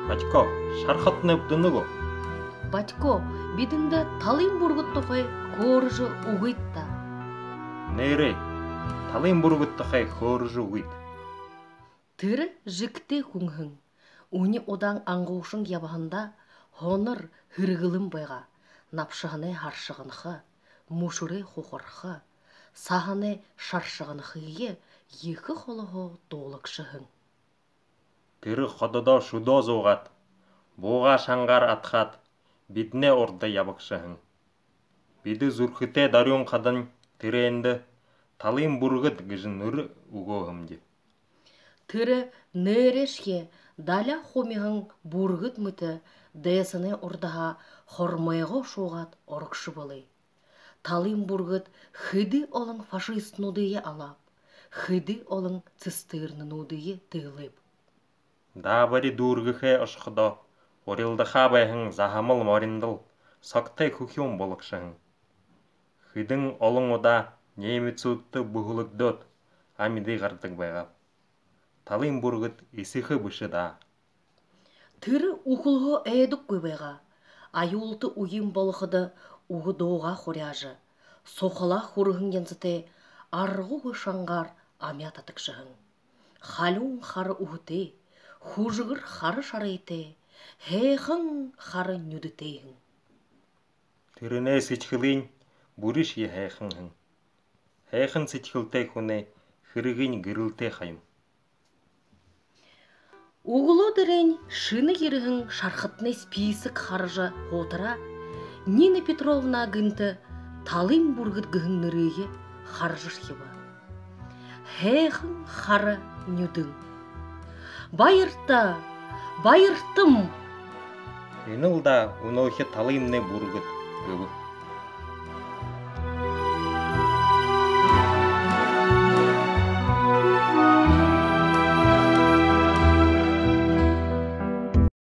Батько, шархатны бдыныгу. Батько, бидинде талын бургуттухай коржу угытта. Нейре, талын бургуттахай хоржу уйт. Тыры жикте хуңхың. Уни одан аңғушың ябағында хоныр хыргылым байға. Напшығыны харшығынхы, мушуры хухорхы, саханы шаршығынхыйы екі холығы долықшығың. Тыры хододо шудо зоғат. Буға шаңғар атхат. Бидне орда ябықшығың. Биді зүрхіте дарион қадын тыры талын бургут гыжын үрі уғоғымды. Тыры нөрешке даля хомиғың бургут мұты дэсыны ордаға хормайғы шоғат орықшы болы. Талын бургут хыды олың фашист нудые алап, хыды олың цистерны нудые тылып. Да бари дургыхе ошқыдо, орилдыха байхың захамыл мориндыл, сақтай күхион болықшығың. Хыдың олың ода немецутты бұғылықдот, амиды ғардық байғап. Талын бургут исихы бұшы да. Тыры уқылғы әйдік көбайға, айулты уйым болықыды уғы доға хоряжы, соқыла хұрығын енсіте арғы ғышаңғар амят атықшығың. Халун қары ұғыте, хужығыр қары шарайте, хейхың қары нүдітейхің. Тырыне сычхылын бурыш е хейхыңхың. Хейхын сычхылтай хуне хырығын гырылте хайым. Уғылы дырен шыны ерігің шарқытны списік қаржы отыра, Нина Петровна гынты талын бургыт гығын нырығы қаржыр хебі. Хейхың қары нүдің. Байыртта, байырттым! Енілда ұнаухе талымны бургыт гыбы.